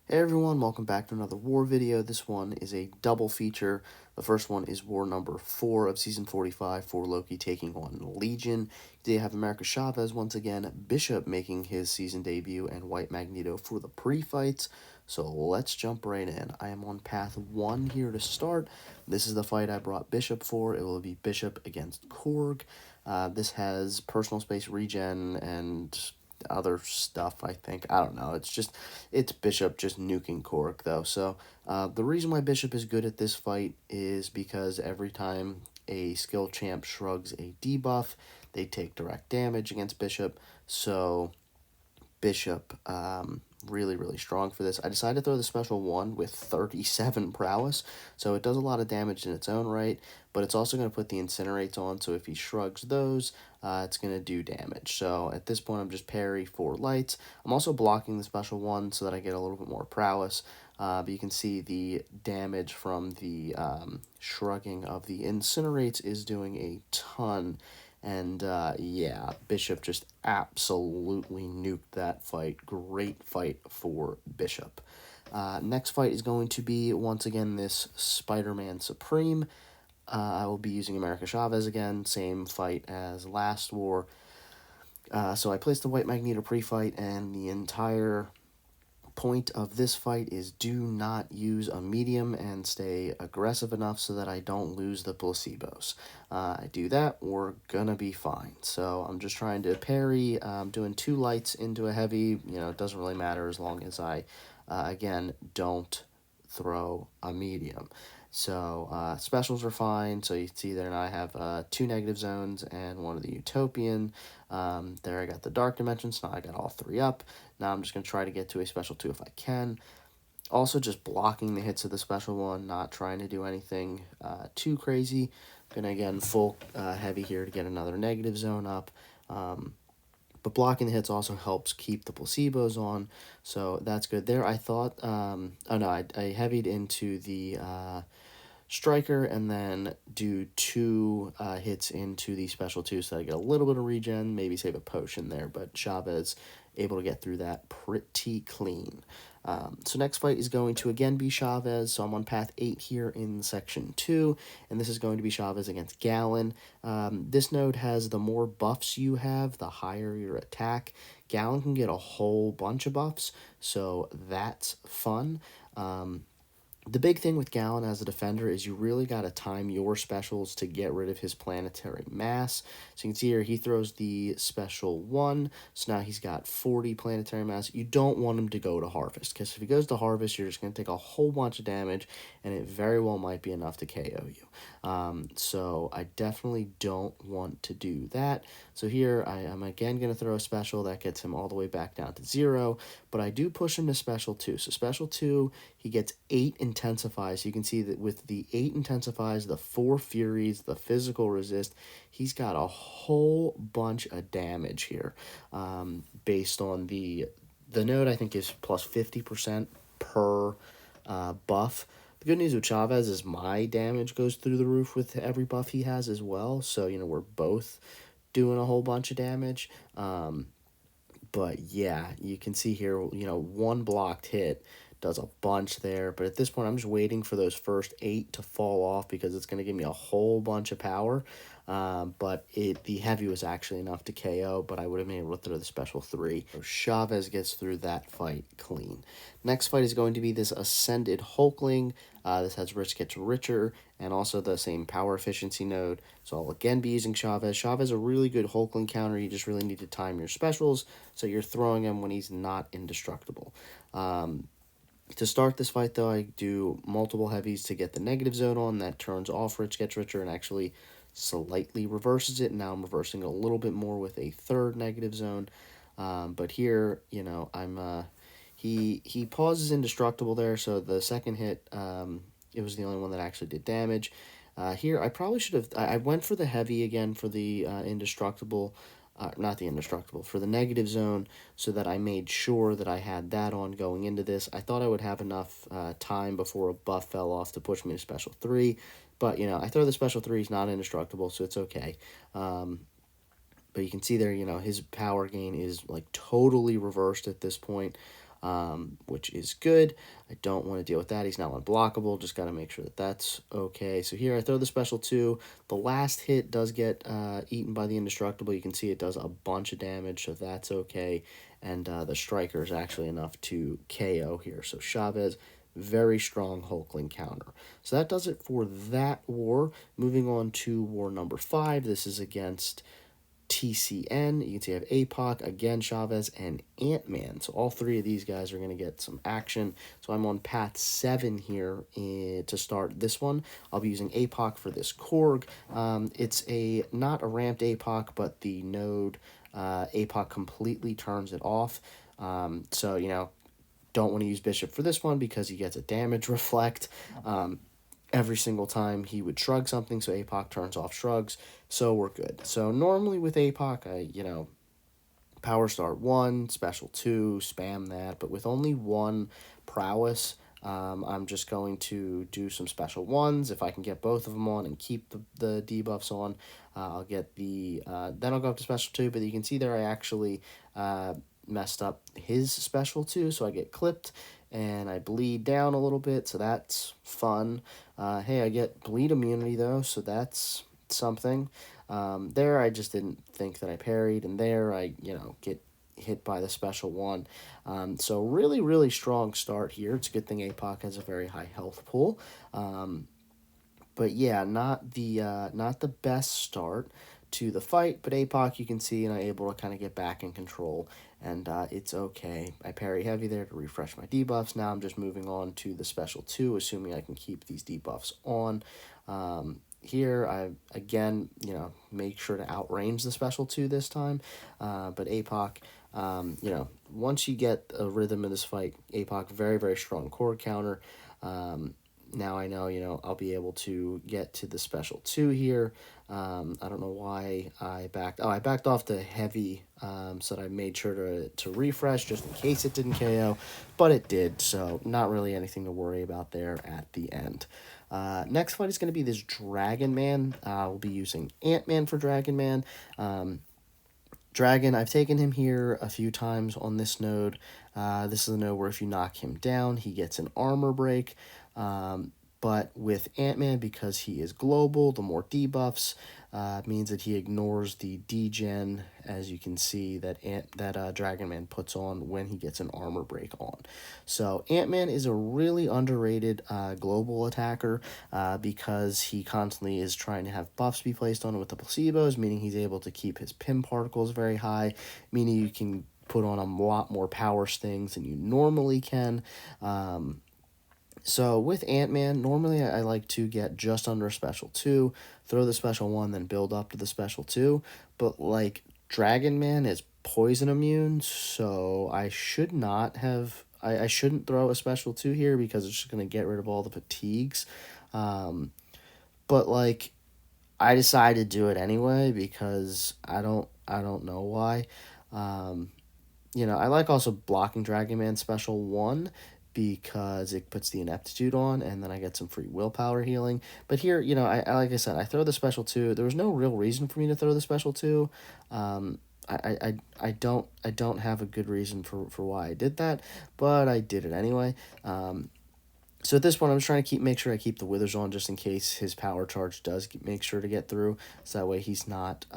Hey everyone, welcome back to another war video. This one is a double feature. The first one is war number 4 of season 45 for Loki taking on Legion. Today have America Chavez once again, Bishop making his season debut, and White Magneto for the pre-fights. So let's jump right in. I am on path 1 here to start. This is the fight I brought Bishop for. It will be Bishop against Korg. This has personal space regen and other stuff, I think. I don't know. It's Bishop just nuking Korg, though. So the reason why Bishop is good at this fight is because every time a skill champ shrugs a debuff, they take direct damage against Bishop. So Bishop, really strong for this. I decided to throw the special one with 37 prowess, so it does a lot of damage in its own right, but it's also going to put the incinerates on, so if he shrugs those, it's going to do damage. So at this point, I'm just parry for lights. I'm also blocking the special one so that I get a little bit more prowess, but you can see the damage from the shrugging of the incinerates is doing a ton. And yeah, Bishop just absolutely nuked that fight. Great fight for Bishop. Next fight is going to be, once again, this Spider-Man Supreme. I will be using America Chavez again, same fight as last war. So I placed the White Magneto pre-fight, and the entire point of this fight is do not use a medium and stay aggressive enough so that I don't lose the placebos. I do that, we're gonna be fine. So I'm just trying to parry, doing 2 lights into a heavy. It doesn't really matter as long as I, again, don't throw a medium. So specials are fine. So you see there now I have 2 negative zones and 1 of the Utopian. There I got the Dark Dimensions. Now I got all 3 up. Now I'm just going to try to get to a special 2 if I can. Also just blocking the hits of the special one, not trying to do anything too crazy. Gonna again full heavy here to get another negative zone up. But blocking the hits also helps keep the placebos on, so that's good there. I thought, oh no, I heavied into the striker and then do 2 hits into the special 2 so I get a little bit of regen, maybe save a potion there, but Chavez able to get through that pretty clean. So next fight is going to again be Chavez, so I'm on path 8 here in section 2, and this is going to be Chavez against Galan. This node has the more buffs you have, the higher your attack. Galan can get a whole bunch of buffs, so that's fun. The big thing with Galan as a defender is you really got to time your specials to get rid of his planetary mass. So you can see here he throws the special 1, so now he's got 40 planetary mass. You don't want him to go to Harvest, because if he goes to Harvest, you're just going to take a whole bunch of damage, and it very well might be enough to KO you. So I definitely don't want to do that. So here I'm again going to throw a special that gets him all the way back down to 0, but I do push him to special 2. So special 2, he gets 8 intensifies. So you can see that with the 8 intensifies, the 4 furies, the physical resist, he's got a whole bunch of damage here. Based on the node, I think is plus 50% per buff. The good news with Chavez is my damage goes through the roof with every buff he has as well. So, we're both doing a whole bunch of damage. But yeah, you can see here, 1 blocked hit does a bunch there. But at this point, I'm just waiting for those first 8 to fall off because it's going to give me a whole bunch of power. But the heavy was actually enough to KO, but I would have been able to throw the special 3. So Chavez gets through that fight clean. Next fight is going to be this Ascended Hulkling. This has Rich Gets Richer and also the same power efficiency node. So I'll again be using Chavez. Chavez is a really good Hulkling counter. You just really need to time your specials so you're throwing him when he's not indestructible. To start this fight, though, I do multiple heavies to get the negative zone on. That turns off Rich Gets Richer and actually slightly reverses it. Now I'm reversing it a little bit more with a 3rd negative zone. But here, he pauses indestructible there, so the second hit, it was the only one that actually did damage. Here, I probably should have... I went for the heavy again for the indestructible... not the indestructible, for the negative zone, so that I made sure that I had that on going into this. I thought I would have enough time before a buff fell off to push me to special 3, but, I throw the special 3, he's not indestructible, so it's okay. But you can see there, his power gain is, like, totally reversed at this point. which is good. I don't want to deal with that. He's now unblockable. Just got to make sure that that's okay. So here I throw the special 2. The last hit does get eaten by the indestructible. You can see it does a bunch of damage, so that's okay. And the striker is actually enough to KO here. So Chavez, very strong Hulkling counter. So that does it for that war. Moving on to war number 5. This is against TCN. You can see I have Apoc, again Chavez, and Ant-Man. So all 3 of these guys are going to get some action. So I'm on path 7 here to start this one. I'll be using Apoc for this Korg. It's not a ramped Apoc, but the node Apoc completely turns it off. So, don't want to use Bishop for this one because he gets a damage reflect every single time he would shrug something, so Apoc turns off shrugs, so we're good. So normally with Apoc, I, power start 1, special 2, spam that, but with only 1 prowess, I'm just going to do some special 1s. If I can get both of them on and keep the debuffs on, I'll get then I'll go up to special 2, but you can see there I actually messed up his special 2, so I get clipped and I bleed down a little bit, so that's fun. Hey, I get bleed immunity though, so that's something. There I just didn't think that I parried, and there I get hit by the special 1. So really, really strong start here. It's a good thing Apoc has a very high health pool. But yeah, not the best start to the fight, but Apoc, you can see, and I'm able to kind of get back in control, and it's okay. I parry heavy there to refresh my debuffs. Now I'm just moving on to the special 2, assuming I can keep these debuffs on. Here, I, again, make sure to outrange the special 2 this time, but Apoc, once you get a rhythm in this fight, Apoc, very, very strong Korg counter. Now I know, I'll be able to get to the special 2 here. I don't know why I backed. Oh, I backed off the heavy, so that I made sure to refresh just in case it didn't KO, but it did, so not really anything to worry about there at the end. Next fight is going to be this Dragon Man. We'll be using Ant-Man for Dragon Man. Dragon, I've taken him here a few times on this node. This is a node where if you knock him down, he gets an armor break. But with Ant-Man, because he is global, the more debuffs means that he ignores the degen, as you can see, that Dragon Man puts on when he gets an armor break on. So Ant-Man is a really underrated global attacker because he constantly is trying to have buffs be placed on with the placebos, meaning he's able to keep his pim particles very high, meaning you can put on a lot more power stings than you normally can. So with Ant-Man, normally I like to get just under a special 2, throw the special 1, then build up to the special 2. But like Dragon Man is poison immune, so I should not have. I shouldn't throw a special 2 here because it's just gonna get rid of all the fatigues. But like I decided to do it anyway because I don't know why. I like also blocking Dragon Man special 1 because it puts the ineptitude on, and then I get some free willpower healing. But here, I like I said, I throw the special 2. There was no real reason for me to throw the special 2. I don't have a good reason for why I did that, but I did it anyway. So at this point, I'm just trying to make sure I keep the withers on just in case his power charge does make sure to get through, so that way he's not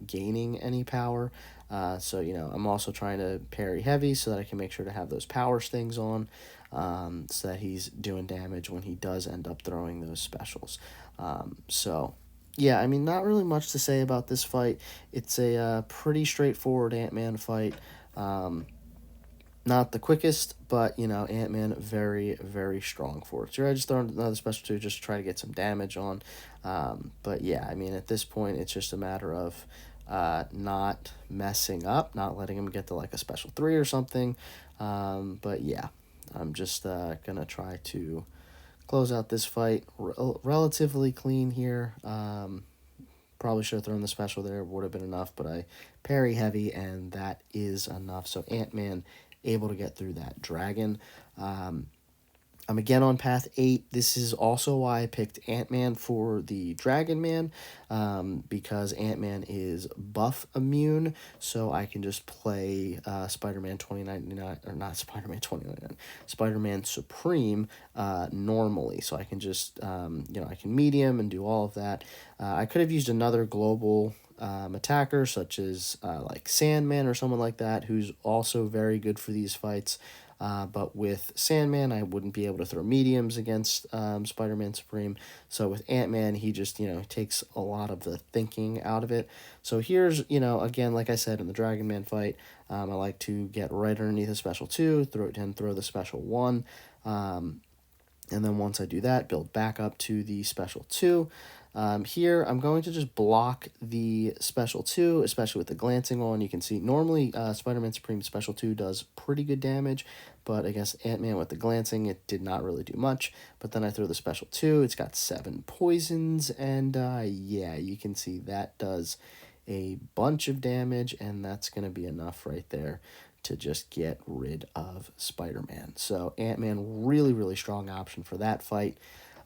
gaining any power. So, I'm also trying to parry heavy so that I can make sure to have those power stings on, so that he's doing damage when he does end up throwing those specials. So, yeah, I mean, not really much to say about this fight. It's a pretty straightforward Ant-Man fight. Not the quickest, but, Ant-Man, very, very strong for it. So I just throw another special 2 just to try to get some damage on. But, yeah, I mean, at this point, it's just a matter of not messing up, not letting him get to, like, a special 3 or something. But, yeah, I'm just going to try to close out this fight relatively clean here. Probably should have thrown the special there, would have been enough, but I parry heavy, and that is enough. So Ant-Man able to get through that dragon. I'm again on path 8. This is also why I picked Ant-Man for the Dragon Man, because Ant-Man is buff immune, so I can just play Spider-Man 2099, or not Spider-Man 2099, Spider-Man Supreme normally. So I can just, I can medium and do all of that. I could have used another global attacker, such as like Sandman or someone like that, who's also very good for these fights. But with Sandman, I wouldn't be able to throw mediums against Spider-Man Supreme. So with Ant-Man, he just, takes a lot of the thinking out of it. So here's, again, like I said, in the Dragon Man fight, I like to get right underneath a special 2, throw the special 1. And then once I do that, build back up to the special 2. Here, I'm going to just block the special 2, especially with the glancing on. You can see normally Spider-Man Supreme special 2 does pretty good damage, but I guess Ant-Man with the glancing, it did not really do much. But then I throw the special 2. It's got 7 poisons, and yeah, you can see that does a bunch of damage, and that's going to be enough right there to just get rid of Spider-Man. So Ant-Man, really, really strong option for that fight.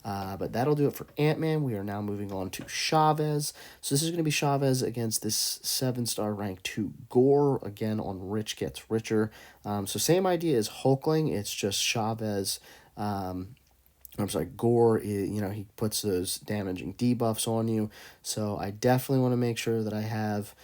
But that'll do it for Ant-Man. We are now moving on to Chavez. So this is going to be Chavez against this 7-star rank 2 Gorr, again on Rich Gets Richer. So same idea as Hulkling, it's just Chavez. I'm sorry, Gorr, he puts those damaging debuffs on you. So I definitely want to make sure that I have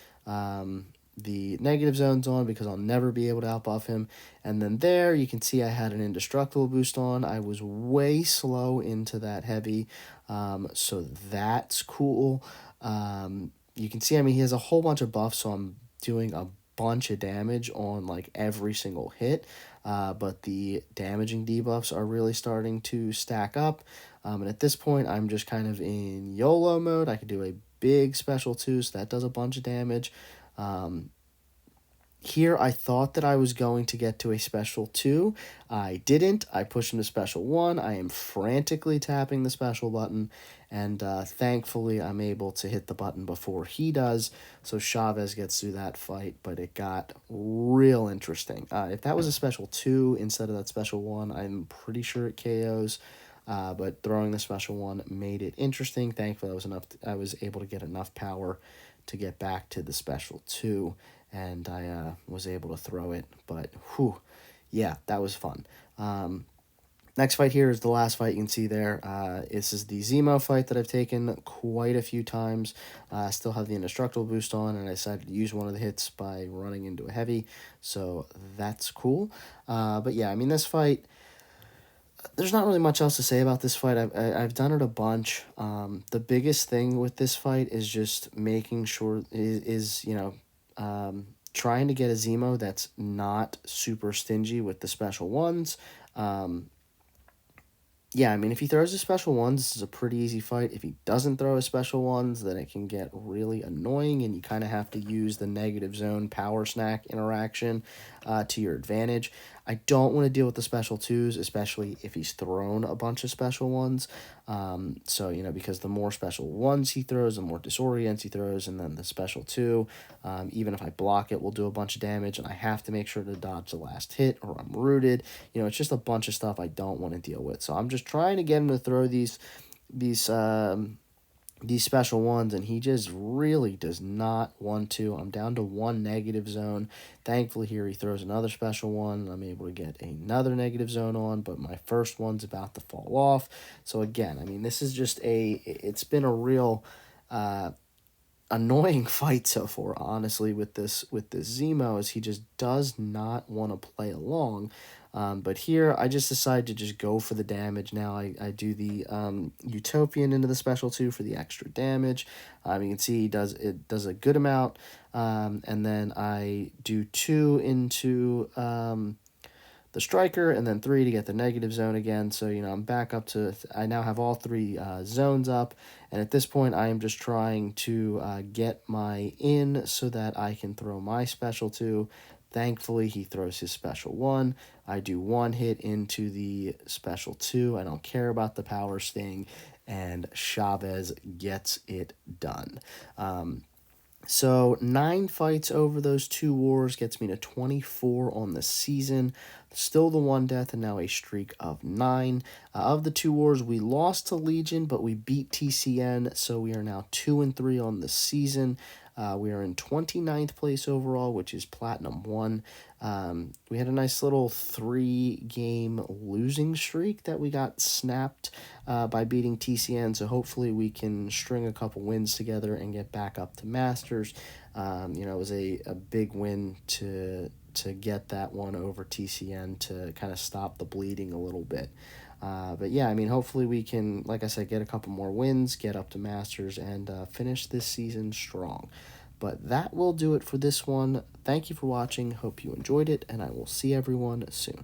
the negative zones on, because I'll never be able to outbuff him. And then there you can see I had an indestructible boost on. I was way slow into that heavy, so that's cool. You can see, he has a whole bunch of buffs, so I'm doing a bunch of damage on like every single hit, but the damaging debuffs are really starting to stack up. And at this point, I'm just kind of in YOLO mode. I could do a big special 2, so that does a bunch of damage. Here, I thought that I was going to get to a special 2. I didn't. I pushed him to special 1. I am frantically tapping the special button, and thankfully, I'm able to hit the button before he does, so Chavez gets through that fight, but it got real interesting. If that was a special 2 instead of that special 1, I'm pretty sure it KOs. But throwing the special 1 made it interesting. Thankfully, I was able to get enough power to get back to the special 2, and I was able to throw it. But whew, yeah, that was fun. Next fight here is the last fight you can see there. This is the Zemo fight that I've taken quite a few times. I still have the indestructible boost on, and I decided to use one of the hits by running into a heavy, so that's cool. But yeah, this fight, there's not really much else to say about this fight. I've done it a bunch. The biggest thing with this fight is just making sure trying to get a Zemo that's not super stingy with the special ones. Yeah, if he throws his special ones, this is a pretty easy fight. If he doesn't throw his special ones, then it can get really annoying, and you kind of have to use the negative zone power snack interaction to your advantage. I don't want to deal with the special 2s, especially if he's thrown a bunch of special ones. Because the more special 1s he throws, the more disorients he throws, and then the special 2, even if I block it, will do a bunch of damage, and I have to make sure to dodge the last hit, or I'm rooted. It's just a bunch of stuff I don't want to deal with. So I'm just trying to get him to throw these special ones, and he just really does not want to. I'm down to 1 negative zone. Thankfully here he throws another special one, and I'm able to get another negative zone on, but my first one's about to fall off. So again, this is just it's been a real annoying fight so far, honestly, with this Zemo, is he just does not want to play along. But here, I just decided to just go for the damage. Now I do the Utopian into the special 2 for the extra damage. You can see it does a good amount. And then I do 2 into the Striker, and then 3 to get the negative zone again. So, I'm back up to, I now have all 3 zones up. And at this point, I am just trying to get my in so that I can throw my special 2. Thankfully, he throws his special 1. I do 1 hit into the special 2. I don't care about the power sting, and Chavez gets it done. So 9 fights over those 2 wars gets me to 24 on the season. Still the 1 death and now a streak of 9. Of the 2 wars, we lost to Legion, but we beat TCN, so we are now 2-3 on the season. We are in 29th place overall, which is Platinum 1. We had a nice little 3-game losing streak that we got snapped by beating TCN, so hopefully we can string a couple wins together and get back up to Masters. It was a big win to get that one over TCN to kind of stop the bleeding a little bit. But yeah, I mean, hopefully we can, like I said, get a couple more wins, get up to Masters, and finish this season strong. But that will do it for this one. Thank you for watching. Hope you enjoyed it, and I will see everyone soon.